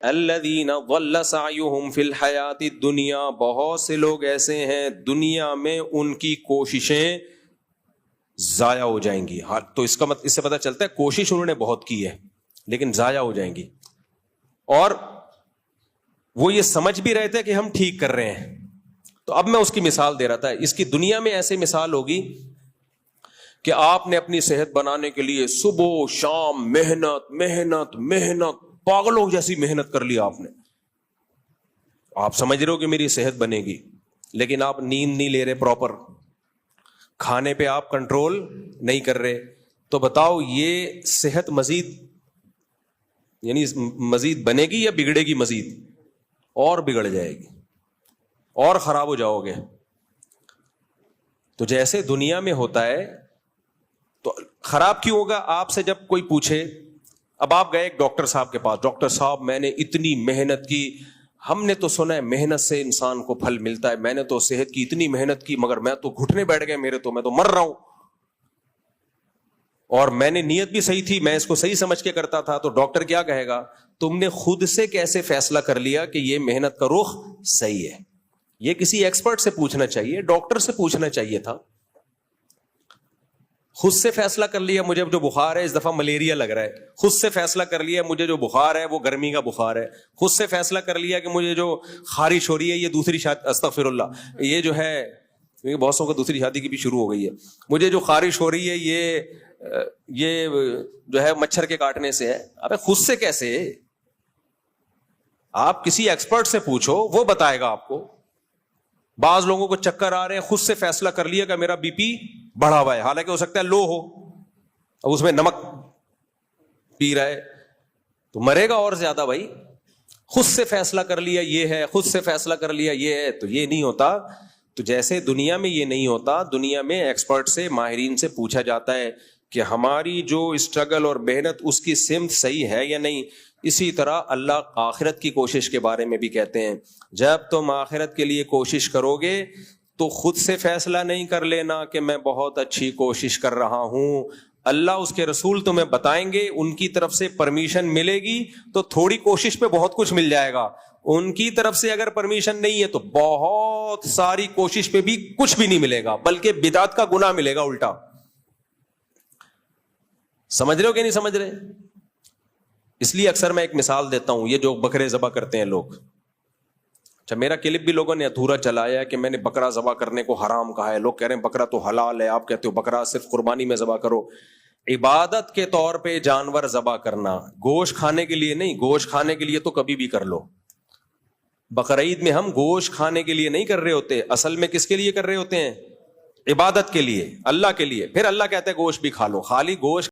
الذین ضل سعیہم فی الحیات الدنیا، بہت سے لوگ ایسے ہیں دنیا میں ان کی کوششیں ضائع ہو جائیں گی. تو اس سے پتہ چلتا ہے کوشش انہوں نے بہت کی ہے لیکن ضائع ہو جائیں گی. اور وہ یہ سمجھ بھی رہے تھے کہ ہم ٹھیک کر رہے ہیں. تو اب میں اس کی مثال دے رہا تھا. اس کی دنیا میں ایسے مثال ہوگی کہ آپ نے اپنی صحت بنانے کے لیے صبح و شام محنت محنت محنت، پاگلوں جیسی محنت کر لی آپ نے. آپ سمجھ رہے ہو کہ میری صحت بنے گی، لیکن آپ نیند نہیں لے رہے پراپر، کھانے پہ آپ کنٹرول نہیں کر رہے. تو بتاؤ یہ صحت مزید یعنی مزید بنے گی یا بگڑے گی؟ مزید اور بگڑ جائے گی اور خراب ہو جاؤ گے. تو جیسے دنیا میں ہوتا ہے تو خراب کیوں ہوگا؟ آپ سے جب کوئی پوچھے، اب آپ گئے ایک ڈاکٹر صاحب کے پاس، ڈاکٹر صاحب میں نے اتنی محنت کی، ہم نے تو سنا ہے محنت سے انسان کو پھل ملتا ہے، میں نے تو صحت کی اتنی محنت کی مگر میں تو گھٹنے بیٹھ گئے میرے، تو میں تو مر رہا ہوں، اور میں نے نیت بھی صحیح تھی، میں اس کو صحیح سمجھ کے کرتا تھا. تو ڈاکٹر کیا کہے گا؟ تم نے خود سے کیسے فیصلہ کر لیا کہ یہ محنت کا رخ صحیح ہے؟ یہ کسی ایکسپرٹ سے پوچھنا چاہیے، ڈاکٹر سے پوچھنا چاہیے تھا. خود سے فیصلہ کر لیا مجھے جو بخار ہے اس دفعہ ملیریا لگ رہا ہے، خود سے فیصلہ کر لیا مجھے جو بخار ہے وہ گرمی کا بخار ہے، خود سے فیصلہ کر لیا کہ مجھے جو خارش ہو رہی ہے یہ دوسری شادی، استغفر اللہ، یہ جو ہے بہت سو کو دوسری شادی کی بھی شروع ہو گئی ہے، مجھے جو خارش ہو رہی ہے یہ جو ہے مچھر کے کاٹنے سے ہے. ابے خود سے کیسے؟ آپ کسی ایکسپرٹ سے پوچھو، وہ بتائے گا آپ کو. بعض لوگوں کو چکر آ رہے ہیں، خود سے فیصلہ کر لیا کہ میرا بی پی بڑھا ہوا ہے، حالانکہ ہو سکتا ہے لو ہو، اب اس میں نمک پی رہا ہے تو مرے گا اور زیادہ. بھائی خود سے فیصلہ کر لیا یہ ہے، خود سے فیصلہ کر لیا یہ ہے، تو یہ نہیں ہوتا. تو جیسے دنیا میں یہ نہیں ہوتا، دنیا میں ایکسپرٹ سے، ماہرین سے پوچھا جاتا ہے کہ ہماری جو اسٹرگل اور محنت اس کی سمت صحیح ہے یا نہیں. اسی طرح اللہ آخرت کی کوشش کے بارے میں بھی کہتے ہیں، جب تم آخرت کے لیے کوشش کرو گے تو خود سے فیصلہ نہیں کر لینا کہ میں بہت اچھی کوشش کر رہا ہوں. اللہ اس کے رسول تمہیں بتائیں گے، ان کی طرف سے پرمیشن ملے گی تو تھوڑی کوشش پہ بہت کچھ مل جائے گا. ان کی طرف سے اگر پرمیشن نہیں ہے تو بہت ساری کوشش پہ بھی کچھ بھی نہیں ملے گا، بلکہ بدعت کا گناہ ملے گا الٹا. سمجھ رہے ہو کہ نہیں سمجھ رہے؟ اس لیے اکثر میں ایک مثال دیتا ہوں، یہ جو بکرے ذبح کرتے ہیں لوگ، اچھا میرا کلپ بھی لوگوں نے ادھورا چلایا کہ میں نے بکرا ذبح کرنے کو حرام کہا ہے. لوگ کہہ رہے ہیں بکرا تو حلال ہے، آپ کہتے ہو بکرا صرف قربانی میں ذبح کرو. عبادت کے طور پہ جانور ذبح کرنا، گوشت کھانے کے لیے نہیں. گوشت کھانے کے لیے تو کبھی بھی کر لو. بقرعید میں ہم گوشت کھانے کے لیے نہیں کر رہے ہوتے، اصل میں کس کے لیے کر رہے ہوتے ہیں؟ عبادت کے لیے، اللہ کے لیے. پھر اللہ کہتا ہے گوشت بھی کھا لو. خالی گوشت